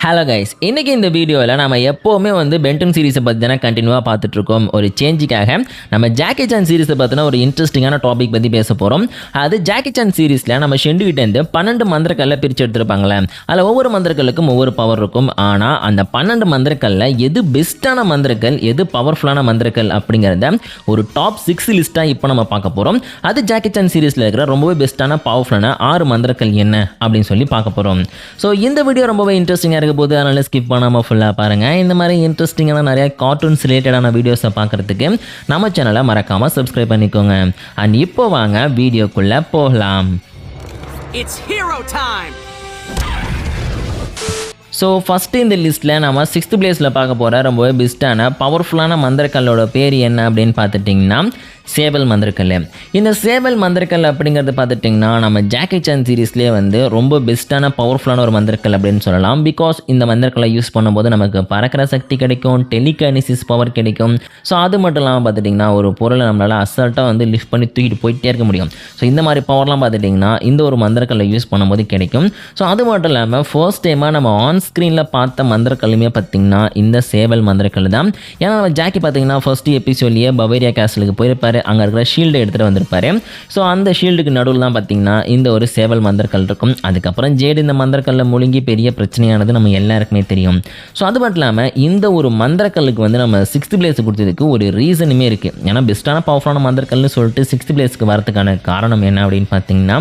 Hello guys, இன்றைக்கி இந்த வீடியோவில் நம்ம எப்போவுமே பென்டன் சீரிஸை பற்றி தானே கண்டினியூவாக பார்த்துட்ருக்கோம். ஒரு சேஞ்சுக்காக நம்ம ஜாக்கி சான் சீரிஸை பற்றின ஒரு இன்ட்ரெஸ்டிங்கான டாபிக் பற்றி பேச போகிறோம். அது ஜாக்கி சான் சீரிஸில் நம்ம ஷெண்டுகிட்டேருந்து 12 மந்திரக்கல்லை பிரித்து எடுத்துருப்பாங்களே. அதில் ஒவ்வொரு மந்திரக்கல்லுக்கும் ஒவ்வொரு பவர் இருக்கும். ஆனால் அந்த 12 மந்திரக்கல்ல எது பெஸ்ட்டான மந்திரக்கல், எது பவர்ஃபுல்லான மந்திரக்கல் அப்படிங்கிறத ஒரு டாப் 6 லிஸ்ட்டாக இப்போ நம்ம பார்க்க போகிறோம். அது ஜாக்கி சான் சீரிஸில் இருக்கிற ரொம்பவே பெஸ்ட்டான பவர்ஃபுல்லான 6 மந்திரக்கல் என்ன அப்படின்னு சொல்லி பார்க்க போகிறோம். ஸோ இந்த வீடியோ ரொம்பவே இன்ட்ரெஸ்டிங்காக இருக்க போது, அதனால் ஸ்கிப் பண்ணாமல் ஃபுல்லாக பாருங்கள். இந்த மாதிரி இன்ட்ரெஸ்டிங்கான நிறைய கார்ட்டூன்ஸ் ரிலேட்டடான வீடியோஸை பார்க்குறதுக்கு நம்ம சேனலை மறக்காமல் சப்ஸ்கிரைப் பண்ணிக்கோங்க. அண்ட் இப்போ வாங்க வீடியோக்குள்ளே போகலாம். ஸோ ஃபஸ்ட்டு இந்த லிஸ்ட்டில் நம்ம 6th பிளேஸில் பார்க்க போகிற ரொம்பவே பெஸ்ட்டான பவர்ஃபுல்லான மந்திரக்கல்லோட பேர் என்ன அப்படின்னு பார்த்துட்டிங்கன்னா சேவல் மந்திரக்கல். இந்த சேவல் மந்திரக்கல் அப்படிங்கிறது பார்த்துட்டிங்கன்னா நம்ம ஜாக்கி சான் சீரீஸ்லேயே ரொம்ப பெஸ்ட்டான பவர்ஃபுல்லான ஒரு மந்திரக்கல் அப்படின்னு சொல்லலாம். பிகாஸ் இந்த மந்திரக்கல்லை யூஸ் பண்ணும்போது நமக்கு பறக்கிற சக்தி கிடைக்கும், டெலிகைனிசிஸ் பவர் கிடைக்கும். ஸோ அது மட்டும் இல்லாமல் பார்த்துட்டிங்கன்னா ஒரு பொருளை நம்மளால் அசால்ட்டாக லிஃப்ட் பண்ணி தூக்கிட்டு போயிட்டே இருக்க முடியும். ஸோ இந்த மாதிரி பவர்லாம் பார்த்துட்டிங்கன்னா இந்த ஒரு மந்திரக்கல்லை யூஸ் பண்ணும்போது கிடைக்கும். ஸோ அது மட்டும் இல்லாமல் ஃபர்ஸ்ட் டைமாக நம்ம ஆன் ஸ்க்ரீனில் பார்த்த மந்திரக்கல்லுமே பார்த்திங்கன்னா இந்த சேவல் மந்திரக்கல் தான். ஏன்னா நம்ம ஜாக்கி பார்த்திங்கன்னா ஃபர்ஸ்ட் எபிசோட்லேயே பவேரியா கேஸ்லுக்கு போயிருப்பார். அங்கே இருக்கிற ஷீல்டை எடுத்துகிட்டு வந்திருப்பாரு. ஸோ அந்த ஷீல்டுக்கு நடுவில் தான் பார்த்திங்கன்னா இந்த ஒரு சேவல் மந்திரக்கல் இருக்கும். அதுக்கப்புறம் ஜேடு இந்த மந்திரக்கல்லை முழுங்கி பெரிய பிரச்சனையானது நம்ம எல்லாருக்குமே தெரியும். ஸோ அது மட்டும் இல்லாமல் இந்த ஒரு மந்திரக்கல்லுக்கு நம்ம 6th பிளேஸ் கொடுத்ததுக்கு ஒரு ரீசனுமே இருக்குது. ஏன்னா பெஸ்ட்டான பவர்ஃபுல்லான மந்திரக்கல்னு சொல்லிட்டு 6th பிளேஸ்க்கு வரதுக்கான காரணம் என்ன அப்படின்னு பார்த்தீங்கன்னா,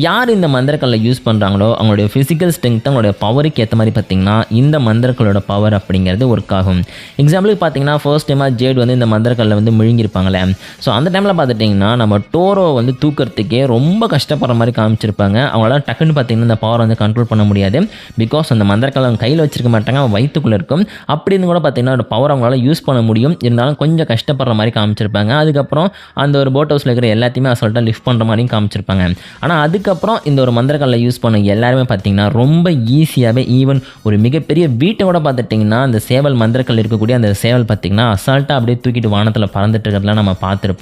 யார் இந்த மந்திரக்கல்லை யூஸ் பண்ணுறாங்களோ அவங்களுடைய ஃபிசிக்கல் ஸ்ட்ரென்த், அவங்களுடைய பவருக்கு ஏற்ற மாதிரி பார்த்திங்கன்னா இந்த மந்திரக்கல்லோட பவர் அப்படிங்கிறது ஒர்க் ஆகும். எக்ஸாம்பிளுக்கு பார்த்தீங்கன்னா ஃபர்ஸ்ட் டைமாக ஜேடு இந்த மந்திரக்கல்லை முழுங்கியிருப்பாங்களே. ஸோ அந்த டைமில் பார்த்துட்டிங்கன்னா நம்ம டோரோ தூக்கிறதுக்கே ரொம்ப கஷ்டப்படுற மாதிரி காமிச்சிருப்பாங்க. அவங்களால டக்குன்னு பார்த்திங்கன்னா இந்த பவர் கண்ட்ரோல் பண்ண முடியாது. பிகாஸ் அந்த மந்திரக்கல்லை அவங்க கையில் வச்சிருக்க மாட்டாங்க, அவன் வயிற்றுக்குள்ளே இருக்கும். அப்படின்னு கூட பார்த்திங்கன்னா ஒரு பவர் அவங்களால யூஸ் பண்ண முடியும். இருந்தாலும் கொஞ்சம் கஷ்டப்படுற மாதிரி காமிச்சிருப்பாங்க. அதுக்கப்புறம் அந்த ஒரு போட் ஹவுஸில் இருக்கிற எல்லாத்தையுமே அசால்ட்டாக லிஃப்ட் பண்ணுற மாதிரியும் காமிச்சிருப்பாங்க. ஆனால் அதுக்கப்புறம் இந்த ஒரு மந்திரக்கல்லை யூஸ் பண்ண எல்லாருமே பார்த்திங்கன்னா ரொம்ப ஈஸியாகவே, ஈவன் ஒரு மிகப்பெரிய வீட்டை கூட பார்த்துட்டிங்கன்னா அந்த சேவல் மந்திரக்கல் இருக்கக்கூடிய அந்த சேவல் பார்த்திங்கன்னா அசால்ட்டாக அப்படியே தூக்கிட்டு வானத்தில் பறந்துட்டு இருக்கிறதுலாம் நம்ம பார்த்துருப்போம்.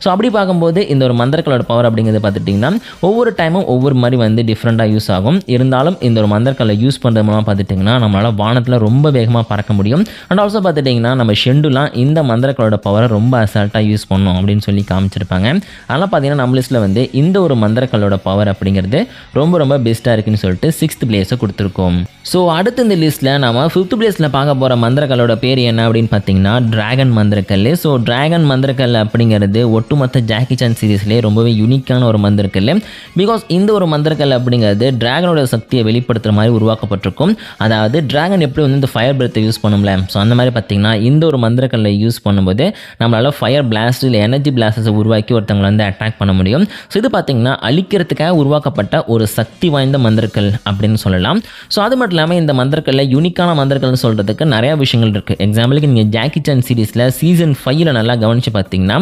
ஸோ அப்படி பார்க்கும்போது இந்த ஒரு மந்திரக்கல்லோட பவர் அப்படிங்கிறது பார்த்துட்டிங்கன்னா ஒவ்வொரு டைமும் ஒவ்வொரு மாதிரி டிஃப்ரெண்ட்டாக யூஸ் ஆகும். இருந்தாலும் இந்த ஒரு மந்திரக்கல்லை யூஸ் பண்ணுறது மூலமாக பார்த்துட்டிங்கன்னா நம்மளால் வானத்தில் ரொம்ப வேகமாக பறக்க முடியும். அண்ட் ஆல்சோ பார்த்துட்டிங்கன்னா நம்ம ஷெண்டுலாம் இந்த மந்திரக்கல்லோட பவரை ரொம்ப அசால்ட்டாக யூஸ் பண்ணோம் அப்படின்னு சொல்லி காமிச்சிருப்பாங்க. அதனால் பார்த்தீங்கன்னா நம்ம லிஸ்ட்டில் இந்த ஒரு மந்திரக்கல்லோட பவர் அப்படிங்கிறது ரொம்ப ரொம்ப பெஸ்ட்டாக இருக்குன்னு சொல்லிட்டு 6th பிளேஸை கொடுத்துருக்கோம். ஸோ அடுத்து இந்த லிஸ்ட்டில் நம்ம 5th பிளேஸில் பார்க்க போகிற மந்திரக்கல்லோட பேர் என்ன அப்படின்னு பார்த்தீங்கன்னா டிராகன் மந்திரக்கல். ஸோ டிராகன் மந்திரக்கல் அப்படிங்கிறது ஒட்டுமொத்த ஜாக்கி சான் சீரீஸ்லேயே ரொம்பவே யூனிக்கான ஒரு மந்திரக்கல். பிகாஸ் இந்த ஒரு மந்திரக்கல் அப்படிங்கிறது டிராகனோட சக்தியை வெளிப்படுத்துகிற மாதிரி உருவாக்கப்பட்டிருக்கும். அதாவது டிராகன் எப்படி இந்த ஃபயர் பிரெத்தை யூஸ் பண்ணும்ல, ஸோ அந்த மாதிரி பார்த்திங்கன்னா இந்த ஒரு மந்திரக்கல்லை யூஸ் பண்ணும்போது நம்மளால் ஃபயர் பிளாஸ்ட் இல்லை எனர்ஜி பிளாஸ்டஸை உருவாக்கி ஒருத்தவங்களை அட்டாக் பண்ண முடியும். ஸோ இது பார்த்திங்கன்னா அழிக்கிறதுக்காக உருவாக்கப்பட்ட ஒரு சக்தி வாய்ந்த மந்திரக்கல் அப்படின்னு சொல்லலாம். ஸோ அது மட்டும் இல்லாமல் இந்த மந்திரக்கல்ல யூனிக்கான மந்திரக்கல்னு சொல்கிறதுக்கு நிறையா விஷயங்கள் இருக்குது. எக்ஸாம்பிளுக்கு நீங்கள் ஜாக்கி சான் சீரீஸில் சீசன் 5ல் நல்லா கவனித்து பார்த்தீங்கன்னா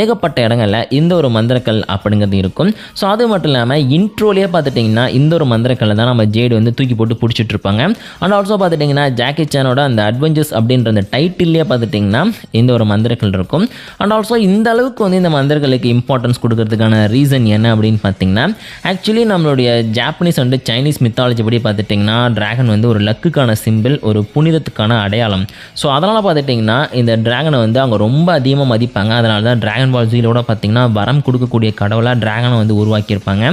ஏகப்பட்ட இடங்களில் இந்த ஒரு மந்திரக்கல் அப்படிங்கிறது இருக்கும். ஸோ அது மட்டும் இல்லாமல் இன்ட்ரோலேயே பார்த்துட்டிங்கன்னா இந்த ஒரு மந்திரக்கல்லை தான் நம்ம ஜேடு தூக்கி போட்டு பிடிச்சிட்டு இருப்பாங்க. அண்ட் ஆல்சோ பார்த்துட்டிங்கன்னா ஜாக்கி சானோட அந்த அட்வென்ச்சர்ஸ் அப்படின்ற அந்த டைட்டில்லையே பார்த்துட்டிங்கன்னா இந்த ஒரு மந்திரக்கல் இருக்கும். அண்ட் ஆல்சோ இந்த அளவுக்கு இந்த மந்திரக்கல்லுக்கு இம்பார்ட்டன்ஸ் கொடுக்கறதுக்கான ரீசன் என்ன அப்படின்னு பார்த்தீங்கன்னா, ஆக்சுவலி நம்மளுடைய ஜாப்பனீஸ் அண்ட் சைனீஸ் மித்தாலஜி படி பார்த்துட்டிங்கன்னா டிராகன் ஒரு லக்குக்கான சிம்பிள், ஒரு புனிதத்துக்கான அடையாளம். ஸோ அதனால் பார்த்துட்டிங்கன்னா இந்த டிராகனை அவங்க ரொம்ப அதிகமாக மதிப்பாங்க. அதனால தான் டிராகன் பால் ஜீலோட பார்த்திங்கன்னா வரம் கொடுக்கக்கூடிய கடவுளாக டிராகனை உருவாக்கியிருப்பாங்க.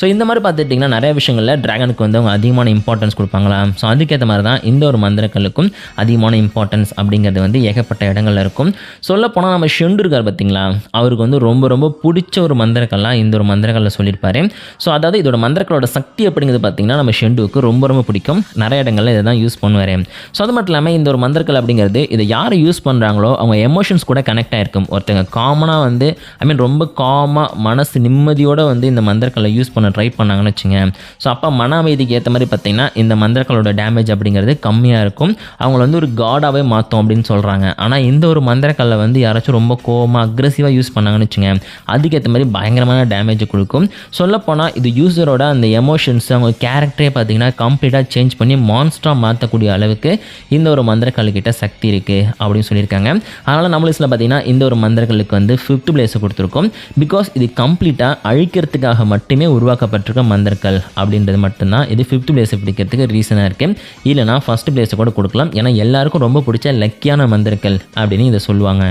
ஸோ இந்த மாதிரி பார்த்துட்டிங்கன்னா நிறைய விஷயங்களில் டிராகனுக்கு அவங்க அதிகமான இம்பார்ட்டன்ஸ் கொடுப்பாங்களா. ஸோ அதுக்கேற்ற மாதிரி தான் இந்த ஒரு மந்திரக்கல்லுக்கும் அதிகமான இம்பார்ட்டன்ஸ் அப்படிங்கிறது ஏகப்பட்ட இடங்களில் இருக்கும். சொல்லப்போனால் நம்ம ஷெண்டு இருக்கார் பார்த்திங்களா, அவருக்கு ரொம்ப ரொம்ப பிடிச்ச ஒரு மந்திரக்கல்லாம் இந்த ஒரு மந்திரக்கல்லை சொல்லியிருப்பார். ஸோ அதாவது இதோட மந்திரக்கல்லோட சக்தி அப்படிங்கிறது பார்த்திங்கன்னா நம்ம ஷெண்டுவுக்கு ரொம்ப ரொம்ப பிடிக்கும். நிறைய இடங்களில் இதை தான் யூஸ் பண்ணுவார். ஸோ அது மட்டும் இல்லாமல் இந்த ஒரு மந்திரக்கல் அப்படிங்கிறது இதை யார் யூஸ் பண்ணுறாங்களோ அவங்க எமோஷன்ஸ் கூட கனெக்ட் ஆகிருக்கும். ஒருத்தங்க காமனாக ரொம்ப காமாக மனசு நிம்மதியோடு இந்த மந்திரக்கல்லை யூஸ் பண்ண ட்ரை பண்ணாங்கன்னு வச்சுங்க. ஸோ அப்போ மன அமைதிக்கு ஏற்ற மாதிரி பார்த்திங்கன்னா இந்த மந்திரக்கல்லோட டேமேஜ் அப்படிங்கிறது கம்மியாக இருக்கும். அவங்கள ஒரு காடாகவே மாற்றும் அப்படின்னு சொல்கிறாங்க. ஆனால் இந்த ஒரு மந்திரக்கல்லை யாராச்சும் ரொம்ப கோவமாக அக்ரெசிவாக யூஸ் பண்ணாங்கன்னு வச்சுங்க, அதுக்கேற்ற மாதிரி பயங்கரமான டேமேஜ் கொடுக்கும். சொல்லப்போனால் இது யூஸரோட அந்த எமோஷன்ஸ், அவங்க கேரக்டரே பார்த்திங்கன்னா கம்ப்ளீட்டாக சேஞ்ச் பண்ணி பண்ணி மான்ஸ்டராக மாற்றக்கூடிய அளவுக்கு இந்த ஒரு மந்திரக்கல்லுக்கிட்ட சக்தி இருக்குது அப்படின்னு சொல்லியிருக்காங்க. அதனால் நம்ம லிஸ்ட்டில் பார்த்தீங்கன்னா இந்த ஒரு மந்திரக்கல்லுக்கு வந்து 5th பிளேஸை கொடுத்துருக்கோம். பிகாஸ் இது கம்ப்ளீட்டாக அழிக்கிறதுக்காக மட்டுமே உருவாக்கப்பட்டிருக்க மந்திரக்கல் அப்படின்றது மட்டும்தான் இது 5th பிளேஸை பிடிக்கிறதுக்கு ரீசனாக இருக்குது. இல்லைனா ஃபஸ்ட் பிளேஸை கூட கொடுக்கலாம். ஏன்னா எல்லாருக்கும் ரொம்ப பிடிச்ச லக்கியான மந்திரக்கல் அப்படின்னு இதை சொல்லுவாங்க.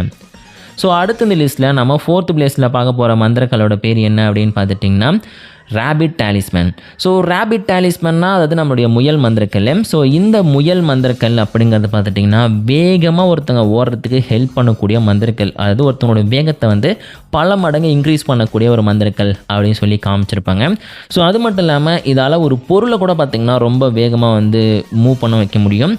ஸோ அடுத்த இந்த லிஸ்ட்டில் நம்ம 4th பிளேஸில் பார்க்க போகிற மந்திரக்கல்லோட பேர் என்ன அப்படின்னு பார்த்துட்டிங்கன்னா ரேபிட் டாலிஸ்மேன். ஸோ ரேபிட் டாலிஸ்மேன்னா அதாவது நம்மளுடைய முயல் மந்திரக்கல். ஸோ இந்த முயல் மந்திரக்கல் அப்படிங்கிறது பார்த்துட்டிங்கன்னா வேகமாக ஒருத்தங்க ஓடுறதுக்கு ஹெல்ப் பண்ணக்கூடிய மந்திரக்கல். அதாவது ஒருத்தவங்களோட வேகத்தை வந்து பல மடங்கு இன்க்ரீஸ் பண்ணக்கூடிய ஒரு மந்திரக்கல் அப்படின்னு சொல்லி காமிச்சிருப்பாங்க. ஸோ அது மட்டும் இல்லாமல் இதால் ஒரு பொருளை கூட பார்த்திங்கன்னா ரொம்ப வேகமாக வந்து மூவ் பண்ண வைக்க முடியும்.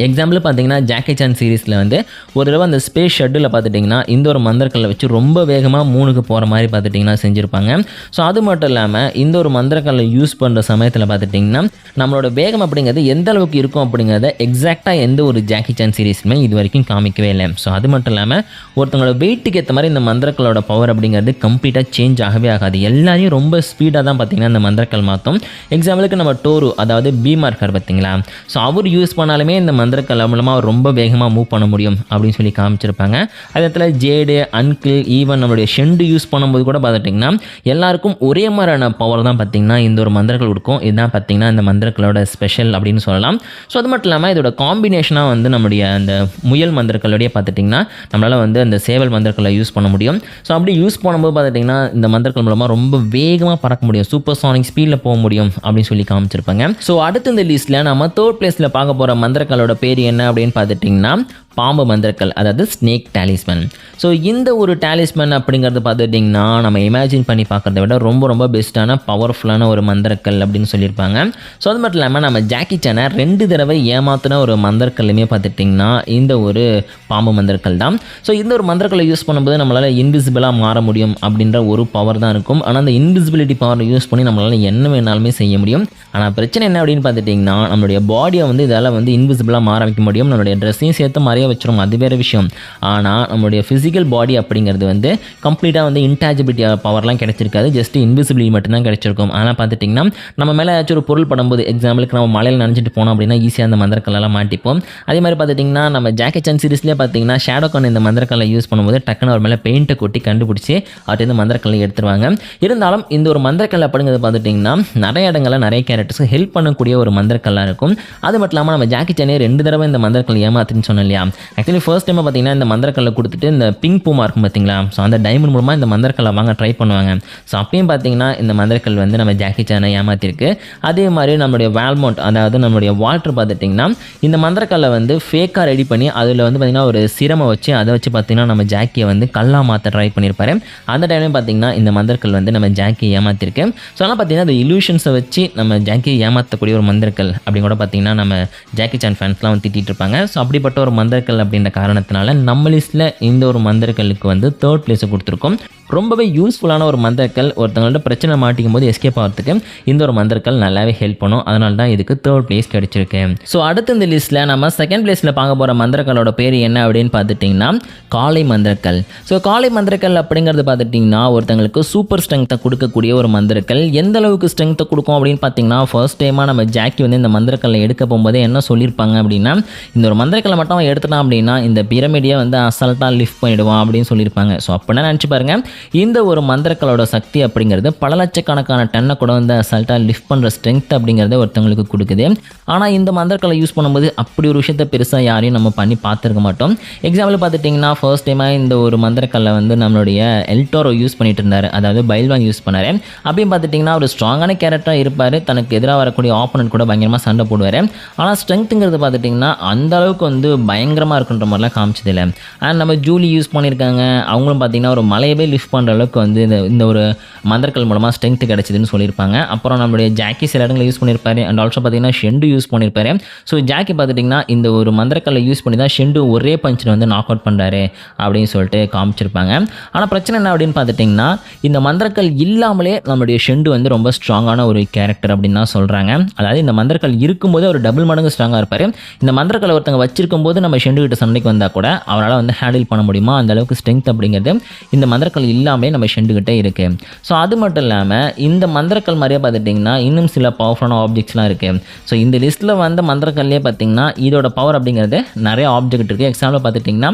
எக்ஸாம்பிள் பார்த்தீங்கன்னா ஜாக்கி சான் சீரீஸில் வந்து ஒரு தடவை அந்த ஸ்பேஸ் ஷெட்டில் பார்த்துட்டிங்கன்னா இந்த ஒரு மந்திரக்கல்லை வச்சு ரொம்ப வேகமாக மூணுக்கு போகிற மாதிரி பார்த்துட்டிங்கன்னா செஞ்சுருப்பாங்க. ஸோ அது மட்டும் இல்லாமல் இந்த ஒரு மந்திரக்கல்லை யூஸ் பண்ணுற சமயத்தில் பார்த்துட்டிங்கன்னா நம்மளோட வேகம் அப்படிங்கிறது எந்த அளவுக்கு இருக்கும் அப்படிங்கிறத எக்ஸாக்டாக எந்த ஒரு ஜாக்கி சான் சீரீஸுமே இது வரைக்கும் காமிக்கவே இல்லை. ஸோ அது மட்டும் இல்லாமல் ஒருத்தங்களோட வெயிட்டுக்கு ஏற்ற மாதிரி இந்த மந்திரக்கல்லோட பவர் அப்படிங்கிறது கம்ப்ளீட்டாக சேஞ்ச் ஆகவே ஆகாது. எல்லாரையும் ரொம்ப ஸ்பீடாக தான் பார்த்திங்கன்னா இந்த மந்திரக்கல் மாற்றும். எக்ஸாம்பிளுக்கு நம்ம டோரு அதாவது பீமா இருக்கார் பார்த்திங்களா, ஸோ அவர் யூஸ் பண்ணாலுமே இந்த மந்திரக்கல் மூலமாக ரொம்ப வேகமாக மூவ் பண்ண முடியும் அப்படின்னு சொல்லி காமிச்சிருப்பாங்க. அதே இடத்துல ஜேடு, அன்கிள், ஈவன் நம்மளுடைய ஷெண்டு யூஸ் பண்ணும்போது கூட பார்த்துட்டிங்கன்னா எல்லாருக்கும் ஒரே மாதிரியான பவர் தான் பார்த்திங்கன்னா இந்த ஒரு மந்திரக்கல் கொடுக்கும். இதுதான் பார்த்திங்கன்னா இந்த மந்திரக்கலோட ஸ்பெஷல் அப்படின்னு சொல்லலாம். ஸோ அது மட்டும் இல்லாமல் இதோட காம்பினேஷனாக வந்து நம்மளுடைய அந்த முயல் மந்திரக்கல்லோடைய பார்த்துட்டிங்கன்னா நம்மளால் வந்து அந்த சேவல் மந்திரக்கல்லை யூஸ் பண்ண முடியும். ஸோ அப்படி யூஸ் பண்ணும்போது பார்த்துட்டிங்கன்னா இந்த மந்திரக்கல் மூலமாக ரொம்ப வேகமாக பறக்க முடியும், சூப்பர் சானிக் ஸ்பீடில் போக முடியும் அப்படின்னு சொல்லி காமிச்சிருப்பாங்க. ஸோ அடுத்த இந்த லிஸ்ட்டில் நம்ம 3rd பிளேஸில் பார்க்க போகிற மந்திரக்கல்லோட பேர் என்ன அப்படின்னு பார்த்துட்டிங்கன்னா பாம்பு மந்திரக்கல், அதாவது ஸ்னேக் டாலிஸ்மன். ஸோ இந்த ஒரு டாலிஸ்மன் அப்படிங்கிறது பார்த்துட்டிங்கன்னா நம்ம இமேஜின் பண்ணி பார்க்குறத விட ரொம்ப ரொம்ப பெஸ்ட்டான பவர்ஃபுல்லான ஒரு மந்திரக்கல் அப்படின்னு சொல்லியிருப்பாங்க. ஸோ அது மட்டும் இல்லாமல் நம்ம ஜாக்கி சானை 2 தடவை ஏமாத்தின ஒரு மந்திரக்கல்லுமே பார்த்துட்டிங்கன்னா இந்த ஒரு பாம்பு மந்திரக்கல் தான். ஸோ இந்த ஒரு மந்திரக்கல்லை யூஸ் பண்ணும்போது நம்மளால் இன்விசிபிளாக மாற முடியும் அப்படின்ற ஒரு பவர் தான் இருக்கும். ஆனால் அந்த இன்விசிபிலிட்டி பவரை யூஸ் பண்ணி நம்மளால் என்ன வேணாலுமே செய்ய முடியும். ஆனால் பிரச்சனை என்ன அப்படின்னு பார்த்துட்டிங்கன்னா நம்மளுடைய பாடியை வந்து இதால் வந்து இன்விசிபிளாக மாற வைக்க முடியும், நம்மளுடைய ட்ரெஸ்ஸையும் சேர்த்து மாறிய வச்சிரும், அது வேறு விஷயம். ஆனால் நம்மளுடைய ஃபிசிக்கல் பாடி அப்படிங்கிறது வந்து கம்ப்ளீட்டாக வந்து இன்டாஜிபிலிட்டி பவர்லாம் கிடைச்சிருக்காது, ஜஸ்ட் இன்விசிபிலிட்டி மட்டும்தான் கிடைச்சிருக்கும். ஆனால் பார்த்துட்டிங்கன்னா நம்ம மேலே ஏதாச்சும் ஒரு பொருள் படும்போது எக்ஸாம்பிளுக்கு நம்ம மலையில் நினச்சிட்டு போனோம் அப்படின்னா ஈஸியாக அந்த மந்திரக்கல்லாம் மாட்டிப்போம். அதே மாதிரி பார்த்துட்டிங்கன்னா நம்ம ஜாக்கி சான் சீரீஸ்லேயே பார்த்தீங்கன்னா ஷேடோ கான் இந்த மந்திரக்கல்லை யூஸ் பண்ணும்போது டக்குன்னு அவர் மேலே பெயிண்ட்டை கொட்டி கண்டுபிடிச்சி அவர்கிட்ட இந்த மந்திரக்கல்லை எடுத்துருவாங்க. இருந்தாலும் இந்த ஒரு மந்திரக்கல் அப்படிங்கிறது பார்த்துட்டிங்கன்னா நிறைய இடங்களில் நிறைய கேரக்டர்ஸ்க்கு ஹெல்ப் பண்ணக்கூடிய ஒரு மந்திரக்கல்லாக இருக்கும். அது மட்டும் இல்லாமல் நம்ம ஜாக்கி சானே 2 தடவை இந்த மந்திரக்கல் ஏமாத்துன்னு சொன்னோம் இல்லையா. ஆக்சுவலி ஃபர்ஸ்ட் டைம் பார்த்தீங்கன்னா இந்த மந்திரக்கல்லை கொடுத்துட்டு இந்த பிங்க் பூமா இருக்கும் பார்த்தீங்களா, ஸோ அந்த டைமண்ட் மூலமாக இந்த மந்திரக்கல்லை வாங்க ட்ரை பண்ணுவாங்க. ஸோ அப்பயும் பார்த்தீங்கன்னா இந்த மந்திரக்கல் வந்து நம்ம ஜாக்கி சானை ஏமாற்றிருக்கு. அதே மாதிரி நம்மளுடைய வால்மோண்ட் அதாவது நம்மளுடைய வால்டர் பார்த்துட்டிங்கன்னா இந்த மந்திரக்கல்லை வந்து ஃபேக்காக ரெடி பண்ணி அதில் வந்து பார்த்திங்கன்னா ஒரு சிரமை வச்சு அதை வச்சு பார்த்திங்கன்னா நம்ம ஜாக்கியை வந்து கல்லாக மாற்ற ட்ரை பண்ணியிருப்பாரு. அந்த டைம்லையும் பார்த்திங்கன்னா இந்த மந்திரக்கல் வந்து நம்ம ஜாக்கியை ஏமாற்றிருக்கு. ஸோ அதனால் பார்த்திங்கன்னா அந்த இல்யூஷன்ஸை வச்சு நம்ம ஜாக்கியை ஏமாற்றக்கூடிய ஒரு மந்திரக்கல் அப்படின்னு கூட பார்த்திங்கன்னா நம்ம ஜாக்கி சான் ஃபேன்ஸ்லாம் வந்து திட்டிகிட்டு இருப்பாங்க. ஸோ அப்படிப்பட்ட ஒரு மந்திரக்கல் அப்படின்ற காரணத்தினால நம்ம லிஸ்ட்டில் இந்த ஒரு மந்திரக்கல்லுக்கு வந்து 3rd பிளேஸை கொடுத்துருக்கோம். ரொம்பவே யூஸ்ஃபுல்லான ஒரு மந்திரக்கல், ஒருத்தவங்கள்ட்ட பிரச்சனை மாட்டிக்கும் போது எஸ்கேப் ஆகிறதுக்கு இந்த ஒரு மந்திரக்கல் நல்லாவே ஹெல்ப் பண்ணும். அதனால தான் இதுக்கு 3rd பிளேஸ் கிடைச்சிருக்கு. ஸோ அடுத்த இந்த லிஸ்ட்டில் நம்ம 2nd பிளேஸில் பார்க்க போகிற மந்திரக்கல்லோட பேர் என்ன அப்படின்னு பார்த்துட்டிங்கன்னா காளை மந்திரக்கல். ஸோ காளை மந்திரக்கல் அப்படிங்கிறது பார்த்துட்டிங்கன்னா ஒருத்தங்களுக்கு சூப்பர் ஸ்ட்ரென்த்தை கொடுக்கக்கூடிய ஒரு மந்திரக்கல். எந்த அளவுக்கு ஸ்ட்ரென்த்தை கொடுக்கும் அப்படின்னு பார்த்தீங்கன்னா ஃபர்ஸ்ட் டைமாக நம்ம ஜாக்கி வந்து இந்த மந்திரக்கல்லை எடுக்க போகும்போது என்ன சொல்லியிருப்பாங்க அப்படின்னா இந்த ஒரு மந்திரக்கல்லை மட்டும் அவன் எடுத்துட்டான் அப்படின்னா இந்த பிரமிடியை வந்து அசால்ட்டாக லிஃப்ட் பண்ணிவிடுவான் அப்படின்னு சொல்லியிருப்பாங்க. ஸோ அப்படின்னா நினச்சி பாருங்கள், இந்த ஒரு மந்திரக்கலோட சக்தி அப்படிங்கிறது பல லட்சக்கணக்கான டன்னை கூட வந்து அசால்ட்டாக லிஃப்ட் பண்ணுற ஸ்ட்ரென்த் அப்படிங்கிறத ஒருத்தவங்களுக்கு கொடுக்குது. ஆனால் இந்த மந்திரக்கலை யூஸ் பண்ணும்போது அப்படி ஒரு விஷயத்தை பெருசாக யாரையும் நம்ம பண்ணி பார்த்துருக்க மாட்டோம். எக்ஸாம்பிள் பார்த்துட்டிங்கன்னா ஃபர்ஸ்ட் டைமாக இந்த ஒரு மந்திரக்கல்லை வந்து நம்மளுடைய எல்டோரோ யூஸ் பண்ணிட்டு இருந்தார், அதாவது பைல்வான் யூஸ் பண்ணார். அப்படின்னு பார்த்துட்டிங்கன்னா ஒரு ஸ்ட்ராங்கான கேரக்டராக இருப்பார், தனக்கு எதிராக வரக்கூடிய ஆப்போனன்ட் கூட பயங்கரமாக சண்டை போடுவார். ஆனால் ஸ்ட்ரென்த்துங்கிறது பார்த்துட்டிங்கன்னா அந்த அளவுக்கு வந்து பயங்கரமாக இருக்குன்ற மாதிரிலாம் காமிச்சதில்லை. அண்ட் நம்ம ஜூலி யூஸ் பண்ணியிருக்காங்க, அவங்களும் பார்த்திங்கன்னா ஒரு மலையவே லிஃப்ட் பண்ணுற அளவுக்கு வந்து இந்த ஒரு மந்திரக்கல் மூலமாக ஸ்ட்ரென்த் கிடச்சிதுன்னு சொல்லியிருப்பாங்க. அப்புறம் நம்மளுடைய ஜாக்கி சில இடங்களில் யூஸ் பண்ணியிருப்பார். அண்ட் ஆல்சோ பார்த்திங்கன்னா ஷெண்டு யூஸ் பண்ணியிருப்பார். ஸோ ஜாக்கி பார்த்துட்டிங்கன்னா இந்த ஒரு மந்திரக்கல்லை யூஸ் பண்ணி தான் ஷெண்டு ஒரே பஞ்சில் வந்து நாக் அவுட் பண்ணுறாரு அப்படின்னு சொல்லிட்டு காமிச்சிருப்பாங்க. ஆனால் பிரச்சனை என்ன அப்படின்னு பார்த்துட்டிங்கன்னா இந்த மந்திரக்கல் இல்லாமலே நம்மளுடைய ஷெண்டு வந்து ரொம்ப ஸ்ட்ராங்கான ஒரு கேரக்டர் அப்படின்னு தான் சொல்கிறாங்க. அதாவது இந்த மந்திரக்கல் இருக்கும்போது ஒரு டபுள் மடங்கு ஸ்ட்ராங்காக இருப்பார். இந்த மந்திரக்கல்லை ஒருத்தங்க வச்சிருக்கும் போது நம்ம ஷெண்டு கிட்ட சண்டைக்கு வந்தால் கூட அவரால் வந்து ஹேண்டில் பண்ண முடியுமா, அந்த அளவுக்கு ஸ்ட்ரென்த் அப்படிங்கிறது இந்த மந்திரக்கல் இல்லாமல் நம்ம ஷெண்டு கிட்ட இருக்குது. ஸோ அது மட்டும் இல்லாமல் இந்த மந்திரக்கல் மாதிரியே பார்த்துட்டிங்கன்னா இன்னும் சில பவர்ஃபுல்லான ஆப்ஜெக்ட்ஸ்லாம் இருக்குது. ஸோ இந்த லிஸ்ட்டில் வந்த மந்திரக்கல்லே பார்த்திங்கன்னா இதோட பவர் அப்படிங்கிறது நிறைய ஆப்ஜெக்ட் இருக்குது. எக்ஸாம்பிள் பார்த்துட்டிங்கன்னா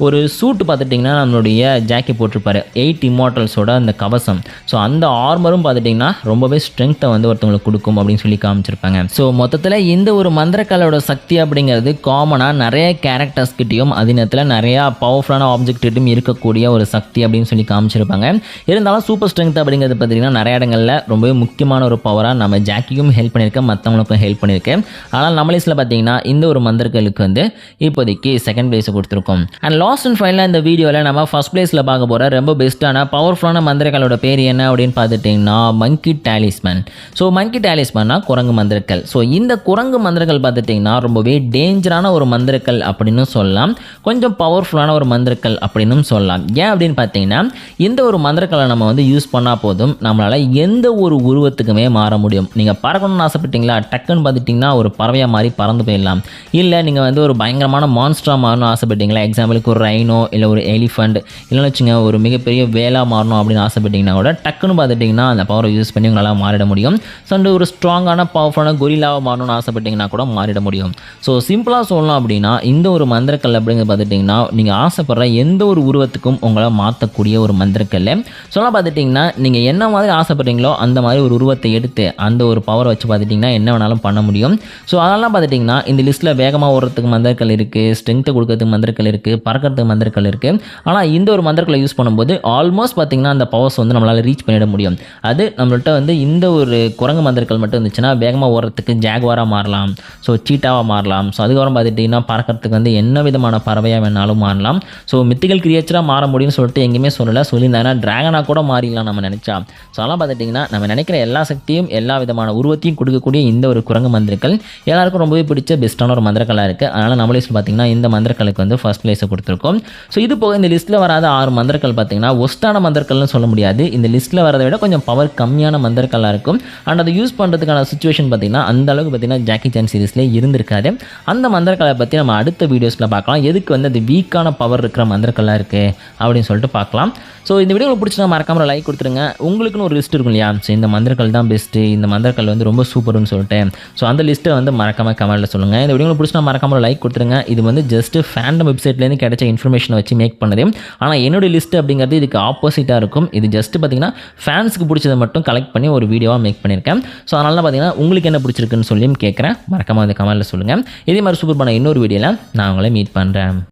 ஒரு சூட்டு பார்த்துட்டிங்கன்னா நம்மளுடைய ஜாக்கி போட்டிருப்பாரு 8 இம்மார்டல்ஸோட அந்த கவசம். ஸோ அந்த ஆர்மரும் பார்த்துட்டிங்கன்னா ரொம்பவே ஸ்ட்ரென்த்தை வந்து ஒருத்தவங்களுக்கு கொடுக்கும் அப்படின்னு சொல்லி காமிச்சிருப்பாங்க. ஸோ மொத்தத்தில் இந்த ஒரு மந்திரக்கல்லோட சக்தி அப்படிங்கிறது காமனாக நிறைய கேரக்டர்ஸ்கிட்டையும் அதே நேரத்தில் நிறையா பவர்ஃபுல்லான ஆப்ஜெக்ட்டும் இருக்கக்கூடிய ஒரு சக்தி அப்படின்னு சொல்லி காமிச்சிருப்பாங்க. இருந்தாலும் சூப்பர் ஸ்ட்ரென்த் அப்படிங்கிறது பார்த்திங்கன்னா நிறைய இடங்களில் ரொம்பவே முக்கியமான ஒரு பவராக நம்ம ஜாக்கிக்கும் ஹெல்ப் பண்ணியிருக்கேன், மற்றவங்களுக்கும் ஹெல்ப் பண்ணியிருக்கேன். ஆனால் நம்ம லிஸ்ட்டில் பார்த்திங்கன்னா இந்த ஒரு மந்திரக்கல்லுக்கு வந்து இப்போதைக்கு செகண்ட் பிளேஸை கொடுத்துருக்கோம். அண்ட் லாஸ்ட் அண்ட் ஃபைனலாக இந்த வீடியோவில் நம்ம ஃபர்ஸ்ட் பிளேஸில் பார்க்க போகிற ரொம்ப பெஸ்ட்டான பவர்ஃபுல்லான மந்திரக்கல்லோட பேர் என்ன அப்படின்னு பார்த்துட்டிங்கன்னா மங்கி டாலிஸ்மேன். ஸோ மங்கி டாலிஸ்மேன்னா குரங்கு மந்திரக்கல். ஸோ இந்த குரங்கு மந்திரக்கல் பார்த்துட்டிங்கன்னா ரொம்பவே டேஞ்சரான ஒரு மந்திரக்கல் அப்படின்னு சொல்லலாம், கொஞ்சம் பவர்ஃபுல்லான ஒரு மந்திரக்கல் அப்படின்னு சொல்லலாம். ஏன் அப்படின்னு பார்த்தீங்கன்னா இந்த ஒரு மந்திரக்கல்லை நம்ம வந்து யூஸ் பண்ணால் போதும் நம்மளால் எந்த ஒரு உருவத்துக்குமே மாற முடியும். நீங்கள் பறக்கணும்னு ஆசைப்பட்டீங்களா, டக்குன்னு பார்த்துட்டிங்கன்னா ஒரு பறவையாக மாதிரி பறந்து போயிடலாம். இல்லை நீங்கள் வந்து ஒரு பயங்கரமான மான்ஸ்டராக மாறணும்னு ஆசைப்பட்டீங்களா, எக்ஸாம்பிளுக்கு ஒரு ரைனோ இல்லை ஒரு எலிஃபண்ட் இல்லைன்னு வச்சுங்க ஒரு மிகப்பெரிய வேலாக மாறணும் அப்படின்னு ஆசைப்பட்டீங்கன்னா கூட டக்குன்னு பார்த்துட்டிங்கன்னா அந்த பவரை யூஸ் பண்ணி உங்களால் மாறிட முடியும். ஸோ ஒரு ஸ்ட்ராங்கான பவர்ஃபுல்லான கொரில்லாவாக மாறணும்னு ஆசைப்பட்டீங்கன்னா கூட மாறிட முடியும். ஸோ சிம்பிளாக சொல்லணும் அப்படின்னா இந்த ஒரு மந்திரக்கல் அப்படிங்கிறது பார்த்துட்டிங்கன்னா நீங்கள் ஆசைப்படுற எந்த ஒரு உருவத்துக்கும் உங்களை மாற்றக்கூடிய ஒரு மந்திரக்கல். சொல்ல பார்த்துட்டிங்கன்னா நீங்கள் என்ன மாதிரி ஆசைப்படுறீங்களோ அந்த மாதிரி ஒரு உருவத்தை எடுத்து அந்த ஒரு பவரை வச்சு பார்த்துட்டிங்கன்னா என்ன வேணாலும் பண்ண முடியும். ஸோ அதெல்லாம் பார்த்துட்டிங்கன்னா இந்த லிஸ்ட்டில் வேகமாக ஓடுறதுக்கு மந்திரக்கல் இருக்குது, ஸ்ட்ரென்த்தை கொடுக்கறதுக்கு மந்திரக்கல் இருக்குது, பறக்கிறதுக்கு மந்திரக்கல் இருக்குது. ஆனால் இந்த ஒரு மந்திரக்கல்லை யூஸ் பண்ணும்போது ஆல்மோஸ்ட் பார்த்திங்கன்னா அந்த பவர்ஸ் வந்து நம்மளால் ரீச் பண்ணிட முடியும். அது நம்மள்கிட்ட வந்து இந்த ஒரு குரங்கு மந்திரக்கல் மட்டும் இருந்துச்சுன்னா வேகமாக ஓடுறதுக்கு ஜாகுவாராக மாறலாம், ஸோ சீட்டாவாக மாறலாம். ஸோ அதுக்கப்புறம் பார்த்துட்டிங்கன்னா பறக்கிறதுக்கு வந்து என்ன விதமான பறவையாக வேணாலும் மாறலாம். ஸோ மித்திக்கல் கிரியேச்சராக மாற முடியும்னு சொல்லிட்டு எங்கேயுமே சொல்லலை, சொல்லியிருந்தாங்கன்னா ட்ராகனாக கூட மாறிடலாம் நம்ம நினச்சா. ஸோ அதெல்லாம் பார்த்துட்டிங்கன்னா நம்ம நினைக்கிற எல்லா சக்தியும் எல்லா விதமான உருவத்தையும் கொடுக்கக்கூடிய இந்த ஒரு குரங்கு மந்திரக்கல் எல்லாருக்கும் ரொம்பவே பிடிச்ச பெஸ்ட்டான ஒரு மந்திரக்கல்லாக இருக்குது. அதனால் நம்ம லிஸ்ட்டில் பார்த்திங்கன்னா இந்த மந்திரக்கலுக்கு வந்து ஃபர்ஸ்ட் பிளேஸை கொடுத்துருக்கோம். ஸோ இது போக இந்த லிஸ்ட்டில் வராத 6 மந்திரக்கல் பார்த்திங்கன்னா ஒஸ்ட்டான மந்திரக்கல்னு சொல்ல முடியாது. இந்த லிஸ்ட்டில் வரதை விட கொஞ்சம் பவர் கம்மியான மந்திரக்கல்லாக இருக்கும். அண்ட் அதை யூஸ் பண்ணுறதுக்கான சுச்சுவேஷன் பார்த்திங்கன்னா அந்த அளவுக்கு பார்த்திங்கன்னா ஜாக்கி சான் சீரிஸ்லேயே இருந்திருக்காது. அந்த மந்திரக்கல்லை பற்றி நம்ம அடுத்த வீடியோஸில் பார்க்கலாம், எதுக்கு வந்து அது வீக்கான பவர் இருக்கிற மந்திரக்கல்லாக இருக்குது அப்படின்னு சொல்லிட்டு பார்க்கலாம். ஸோ இந்த வீடியோ பிடிச்சினா மறக்காமல் லைக் கொடுத்துருங்க. உங்களுக்குன்னு ஒரு லிஸ்ட் இருக்கும் இல்லையா, ஸோ இந்த மந்திரக்கல் தான் பெஸ்ட்டு, இந்த மந்திரக்கல் வந்து ரொம்ப சூப்பர்னு சொல்லிட்டு ஸோ அந்த லிஸ்ட்டை வந்து மறக்காமல் கமெண்ட்டில் சொல்லுங்கள். இந்த வீடியோ பிடிச்சினா மறக்காமல் லைக் கொடுத்துருங்க. இது வந்து ஜஸ்ட் ஃபேண்டம் வெப்சைட்லேருந்து கிடைச்ச இன்ஃபர்மேஷனை வச்சு மேக் பண்ணது. ஆனால் என்னோடய லிஸ்ட் அப்படிங்கிறது இதுக்கு ஆப்போசிட்டாக இருக்கும். இது ஜஸ்ட் பார்த்திங்கன்னா ஃபேன்ஸுக்கு பிடிச்சதை மட்டும் கலெக்ட் பண்ணி ஒரு வீடியோவாக மேக் பண்ணியிருக்கேன். ஸோ அதனால தான் பார்த்திங்கன்னா உங்களுக்கு என்ன பிடிச்சிருக்குன்னு சொல்லியும் கேட்குறேன், மறக்காமல் அந்த கமெண்ட்டில் சொல்லுங்கள். இதே மாதிரி சூப்பர் பண்ண இன்னொரு வீடியோவில் நான் உங்களை மீட் பண்ணுறேன்.